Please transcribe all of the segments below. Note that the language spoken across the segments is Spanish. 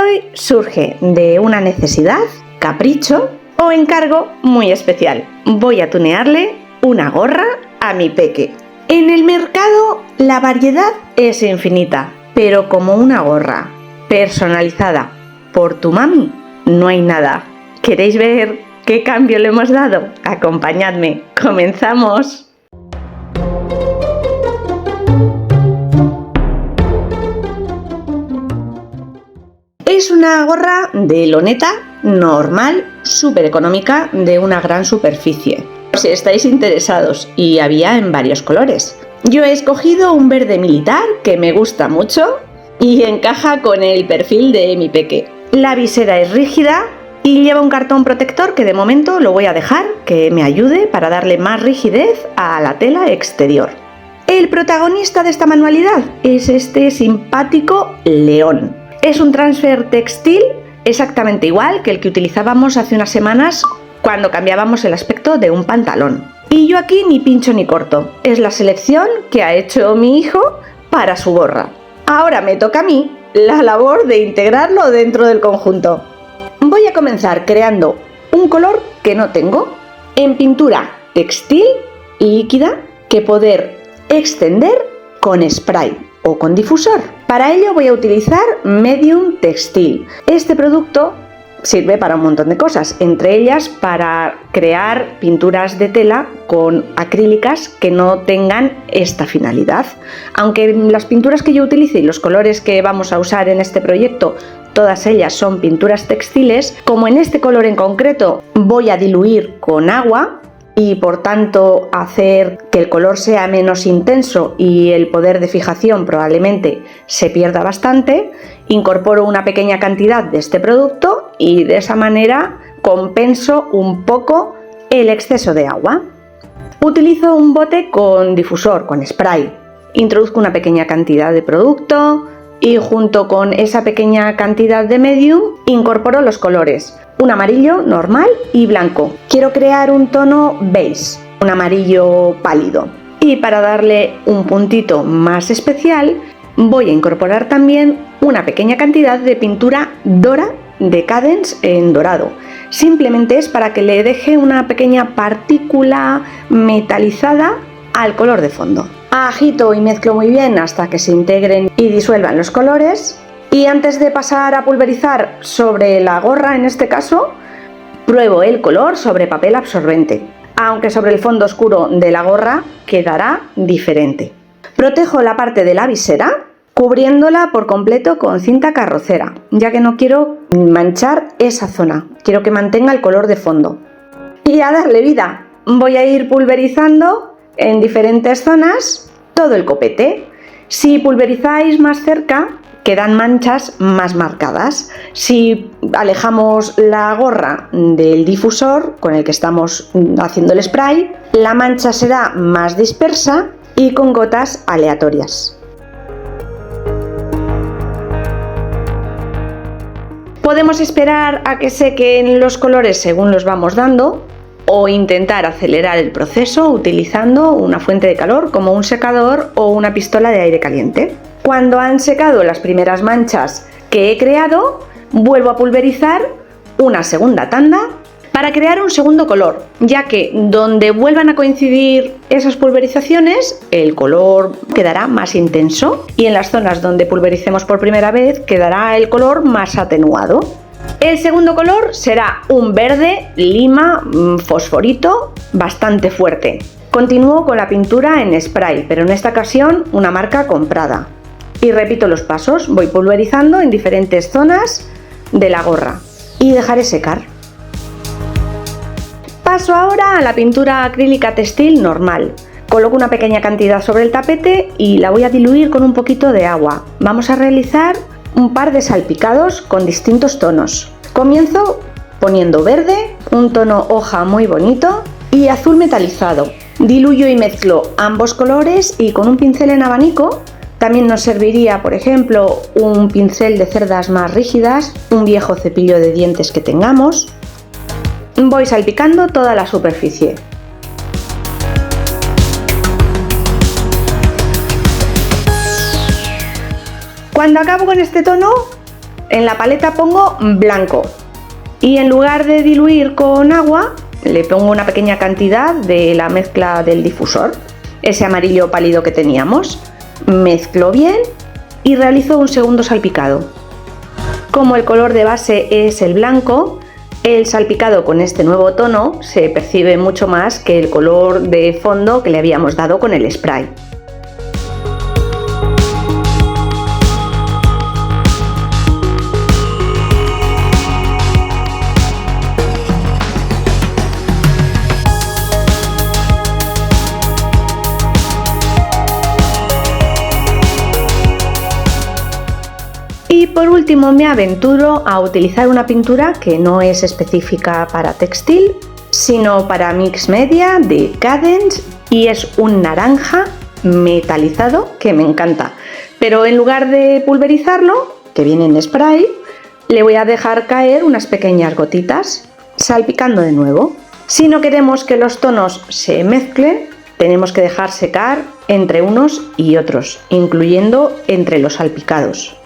hoy surge de una necesidad, capricho o encargo muy especial. Voy a tunearle una gorra a mi peque. En el mercado la variedad es infinita, pero como una gorra personalizada por tu mami no hay nada. ¿Queréis ver qué cambio le hemos dado? Acompañadme, comenzamos. Es una gorra de loneta normal, súper económica, de una gran superficie. Si estáis interesados, y había en varios colores. Yo he escogido un verde militar que me gusta mucho y encaja con el perfil de mi peque. La visera es rígida y lleva un cartón protector que de momento lo voy a dejar que me ayude para darle más rigidez a la tela exterior. El protagonista de esta manualidad es este simpático león. Es un transfer textil exactamente igual que el que utilizábamos hace unas semanas cuando cambiábamos el aspecto de un pantalón. Y yo aquí ni pincho ni corto. Es la selección que ha hecho mi hijo para su gorra. Ahora me toca a mí la labor de integrarlo dentro del conjunto. Voy a comenzar creando un color que no tengo en pintura textil líquida que poder extender con spray o con difusor. Para ello voy a utilizar Medium Textil. Este producto sirve para un montón de cosas, entre ellas para crear pinturas de tela con acrílicas que no tengan esta finalidad. Aunque las pinturas que yo utilice y los colores que vamos a usar en este proyecto, todas ellas son pinturas textiles, como en este color en concreto voy a diluir con agua y por tanto hacer que el color sea menos intenso y el poder de fijación probablemente se pierda bastante, incorporo una pequeña cantidad de este producto y de esa manera compenso un poco el exceso de agua. Utilizo un bote con difusor, con spray. Introduzco una pequeña cantidad de producto y junto con esa pequeña cantidad de medium incorporo los colores. Un amarillo normal y blanco. Quiero crear un tono beige, un amarillo pálido. Y para darle un puntito más especial, voy a incorporar también una pequeña cantidad de pintura Dora de Cadence en dorado. Simplemente es para que le deje una pequeña partícula metalizada al color de fondo. Agito y mezclo muy bien hasta que se integren y disuelvan los colores. Y antes de pasar a pulverizar sobre la gorra, en este caso, pruebo el color sobre papel absorbente, aunque sobre el fondo oscuro de la gorra quedará diferente. Protejo la parte de la visera cubriéndola por completo con cinta carrocera, ya que no quiero manchar esa zona, quiero que mantenga el color de fondo. Y a darle vida, voy a ir pulverizando en diferentes zonas todo el copete. Si pulverizáis más cerca, quedan manchas más marcadas. Si alejamos la gorra del difusor con el que estamos haciendo el spray, la mancha será más dispersa y con gotas aleatorias. Podemos esperar a que sequen los colores según los vamos dando o intentar acelerar el proceso utilizando una fuente de calor como un secador o una pistola de aire caliente. Cuando han secado las primeras manchas que he creado, vuelvo a pulverizar una segunda tanda para crear un segundo color, ya que donde vuelvan a coincidir esas pulverizaciones, el color quedará más intenso y en las zonas donde pulvericemos por primera vez quedará el color más atenuado. El segundo color será un verde lima fosforito bastante fuerte. Continúo con la pintura en spray, pero en esta ocasión una marca comprada. Y repito los pasos, voy pulverizando en diferentes zonas de la gorra y dejaré secar. Paso ahora a la pintura acrílica textil normal. Coloco una pequeña cantidad sobre el tapete y la voy a diluir con un poquito de agua. Vamos a realizar un par de salpicados con distintos tonos. Comienzo poniendo verde, un tono hoja muy bonito y azul metalizado. Diluyo y mezclo ambos colores y con un pincel en abanico. También nos serviría, por ejemplo, un pincel de cerdas más rígidas, un viejo cepillo de dientes que tengamos. Voy salpicando toda la superficie. Cuando acabo con este tono, En la paleta pongo blanco y en lugar de diluir con agua, le pongo una pequeña cantidad de la mezcla del difusor, ese amarillo pálido que teníamos. Mezclo bien y realizo un segundo salpicado. Como el color de base es el blanco, el salpicado con este nuevo tono se percibe mucho más que el color de fondo que le habíamos dado con el spray. Y por último me aventuro a utilizar una pintura que no es específica para textil, sino para mix media de Cadence, y es un naranja metalizado que me encanta. Pero en lugar de pulverizarlo, que viene en spray, le voy a dejar caer unas pequeñas gotitas, salpicando de nuevo. Si no queremos que los tonos se mezclen, tenemos que dejar secar entre unos y otros, incluyendo entre los salpicados,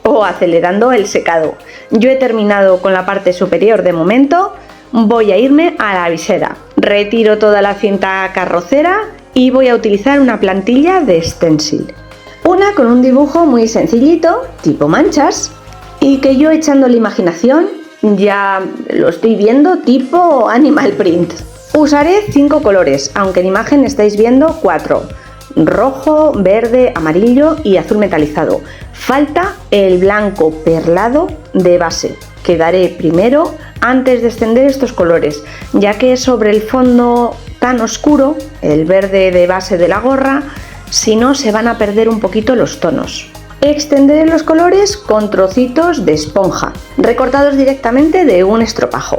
o acelerando el secado. Yo he terminado con la parte superior de momento, voy a irme a la visera. Retiro toda la cinta carrocera y voy a utilizar una plantilla de stencil. Una con un dibujo muy sencillito, tipo manchas, y que yo echando la imaginación ya lo estoy viendo tipo animal print. Usaré 5 colores, aunque en imagen estáis viendo 4. Rojo, verde, amarillo y azul metalizado. Falta el blanco perlado de base, que daré primero antes de extender estos colores, ya que sobre el fondo tan oscuro, el verde de base de la gorra, si no se van a perder un poquito los tonos. Extenderé los colores con trocitos de esponja, recortados directamente de un estropajo.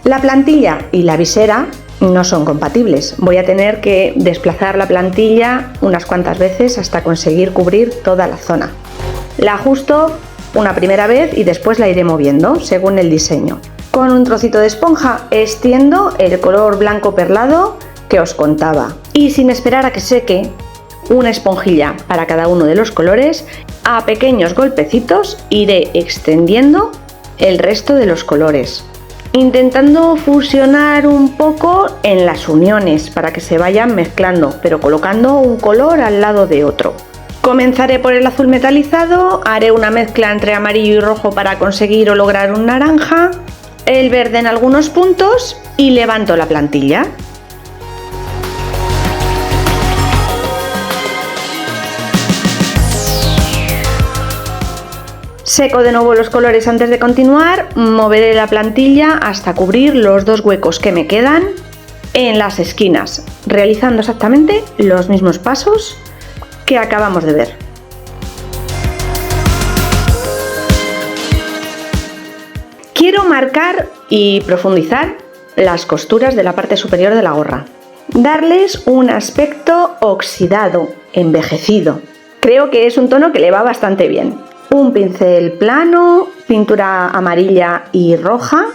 La plantilla y la visera no son compatibles. Voy a tener que desplazar la plantilla unas cuantas veces hasta conseguir cubrir toda la zona. La ajusto una primera vez y después la iré moviendo según el diseño. Con un trocito de esponja extiendo el color blanco perlado que os contaba, y sin esperar a que seque, una esponjilla para cada uno de los colores, a pequeños golpecitos iré extendiendo el resto de los colores, intentando fusionar un poco en las uniones para que se vayan mezclando, pero colocando un color al lado de otro. Comenzaré por el azul metalizado, haré una mezcla entre amarillo y rojo para conseguir o lograr un naranja, el verde en algunos puntos y levanto la plantilla. Seco de nuevo los colores antes de continuar, moveré la plantilla hasta cubrir los 2 huecos que me quedan en las esquinas, realizando exactamente los mismos pasos que acabamos de ver. Quiero marcar y profundizar las costuras de la parte superior de la gorra, darles un aspecto oxidado, envejecido. Creo que es un tono que le va bastante bien. Un pincel plano, pintura amarilla y roja,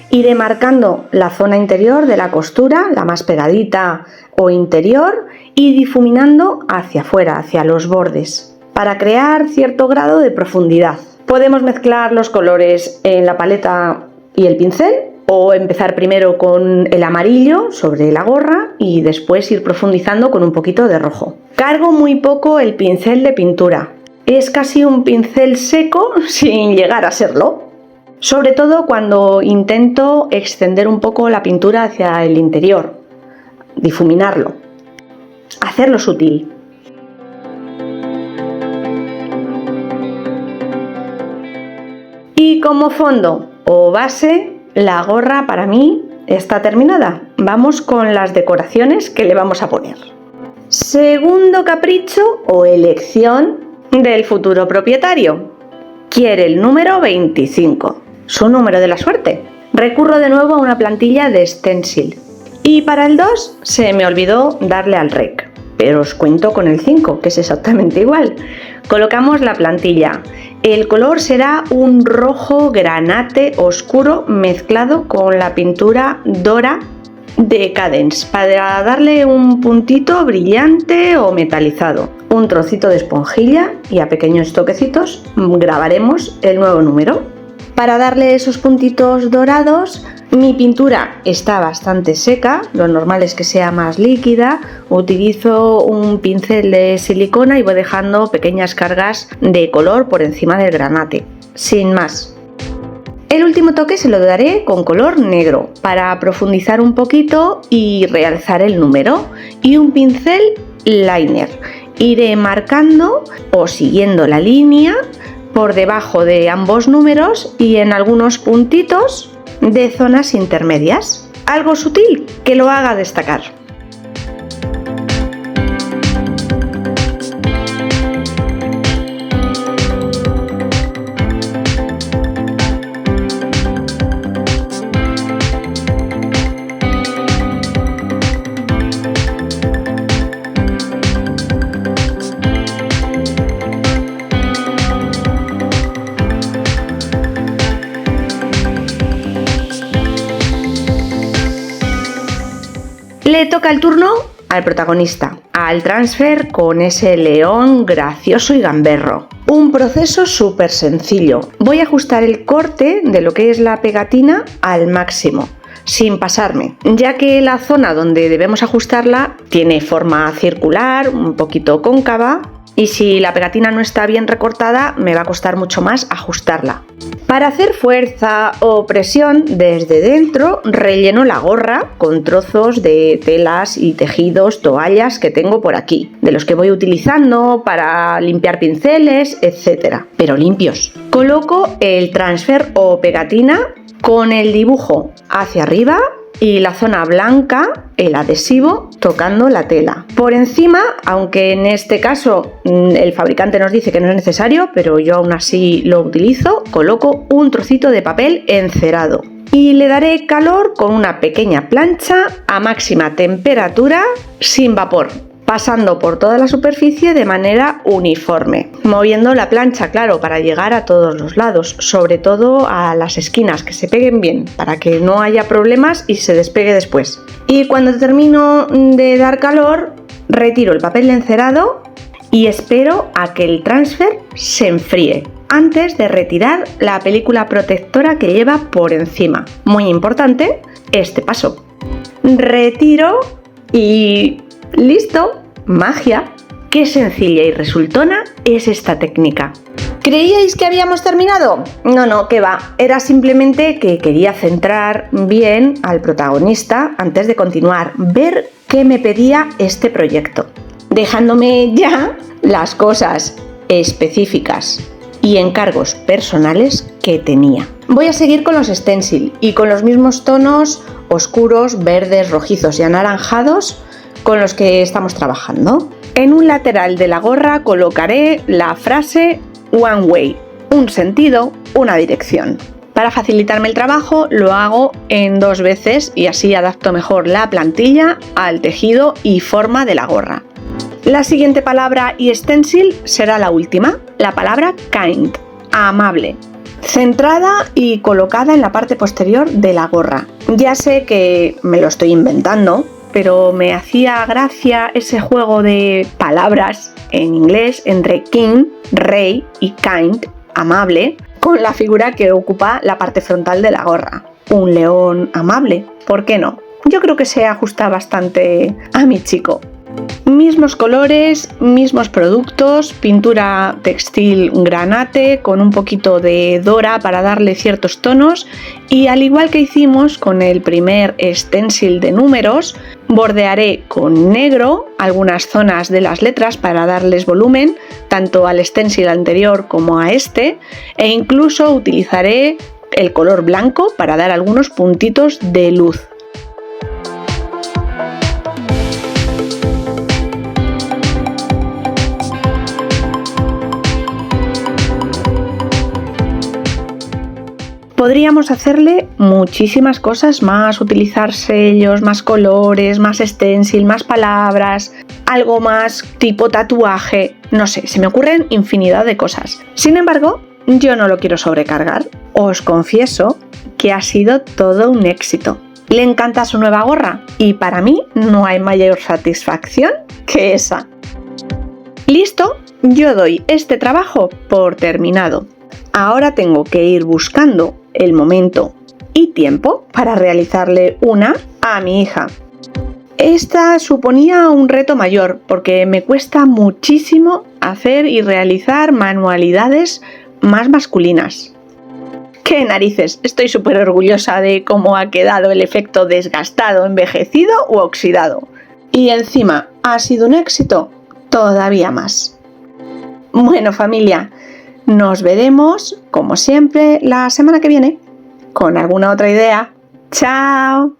iré marcando la zona interior de la costura, la más pegadita o interior, y difuminando hacia afuera, hacia los bordes, para crear cierto grado de profundidad. Podemos mezclar los colores en la paleta y el pincel, o empezar primero con el amarillo sobre la gorra y después ir profundizando con un poquito de rojo. Cargo muy poco el pincel de pintura. Es casi un pincel seco sin llegar a serlo, sobre todo cuando intento extender un poco la pintura hacia el interior, difuminarlo, hacerlo sutil. Y como fondo o base, la gorra para mí está terminada. Vamos con las decoraciones que le vamos a poner. Segundo capricho o elección del futuro propietario. Quiere el número 25, su número de la suerte. Recurro de nuevo a una plantilla de stencil. Y para el 2 se me olvidó darle al rec, pero os cuento con el 5, que es exactamente igual. Colocamos la plantilla. El color será un rojo granate oscuro mezclado con la pintura Dora Decadence, para darle un puntito brillante o metalizado. Un trocito de esponjilla y a pequeños toquecitos grabaremos el nuevo número. Para darle esos puntitos dorados, mi pintura está bastante seca, lo normal es que sea más líquida. Utilizo un pincel de silicona y voy dejando pequeñas cargas de color por encima del granate, sin más. El último toque se lo daré con color negro para profundizar un poquito y realzar el número, y un pincel liner. Iré marcando o siguiendo la línea por debajo de ambos números y en algunos puntitos de zonas intermedias. Algo sutil que lo haga destacar. Le toca el turno al protagonista, al transfer con ese león gracioso y gamberro. Un proceso súper sencillo. Voy a ajustar el corte de lo que es la pegatina al máximo, sin pasarme, ya que la zona donde debemos ajustarla tiene forma circular, un poquito cóncava, y si la pegatina no está bien recortada me va a costar mucho más ajustarla. Para hacer fuerza o presión desde dentro relleno la gorra con trozos de telas y tejidos, toallas que tengo por aquí, de los que voy utilizando para limpiar pinceles, etc. Pero limpios. Coloco el transfer o pegatina con el dibujo hacia arriba y la zona blanca, el adhesivo, tocando la tela. Por encima, aunque en este caso el fabricante nos dice que no es necesario, pero yo aún así lo utilizo, coloco un trocito de papel encerado. Y le daré calor con una pequeña plancha a máxima temperatura sin vapor, pasando por toda la superficie de manera uniforme, moviendo la plancha, claro, para llegar a todos los lados, sobre todo a las esquinas, que se peguen bien, para que no haya problemas y se despegue después. Y cuando termino de dar calor, retiro el papel encerado y espero a que el transfer se enfríe, antes de retirar la película protectora que lleva por encima. Muy importante este paso. Retiro y ¡listo! ¡Magia! ¡Qué sencilla y resultona es esta técnica! ¿Creíais que habíamos terminado? No, que va. Era simplemente que quería centrar bien al protagonista antes de continuar, ver qué me pedía este proyecto, dejándome ya las cosas específicas y encargos personales que tenía. Voy a seguir con los stencil y con los mismos tonos oscuros, verdes, rojizos y anaranjados con los que estamos trabajando. En un lateral de la gorra colocaré la frase One Way, un sentido, una dirección. Para facilitarme el trabajo lo hago en 2 veces y así adapto mejor la plantilla al tejido y forma de la gorra. La siguiente palabra y stencil será la última, la palabra kind, amable, centrada y colocada en la parte posterior de la gorra. Ya sé que me lo estoy inventando, pero me hacía gracia ese juego de palabras en inglés entre king, rey, y kind, amable, con la figura que ocupa la parte frontal de la gorra. Un león amable, ¿por qué no? Yo creo que se ajusta bastante a mi chico. Mismos colores, mismos productos, pintura textil granate con un poquito de dora para darle ciertos tonos, y al igual que hicimos con el primer stencil de números, bordearé con negro algunas zonas de las letras para darles volumen tanto al stencil anterior como a este, e incluso utilizaré el color blanco para dar algunos puntitos de luz. Podríamos hacerle muchísimas cosas más, utilizar sellos, más colores, más stencil, más palabras, algo más tipo tatuaje, no sé, se me ocurren infinidad de cosas. Sin embargo, yo no lo quiero sobrecargar. Os confieso que ha sido todo un éxito. Le encanta su nueva gorra y para mí no hay mayor satisfacción que esa. Listo, yo doy este trabajo por terminado. Ahora tengo que ir buscando el momento y tiempo para realizarle una a mi hija. Esta suponía un reto mayor porque me cuesta muchísimo hacer y realizar manualidades más masculinas. ¡Qué narices! Estoy súper orgullosa de cómo ha quedado el efecto desgastado, envejecido u oxidado. Y encima, ¿ha sido un éxito? Todavía más. Bueno, familia, nos veremos, como siempre, la semana que viene con alguna otra idea. ¡Chao!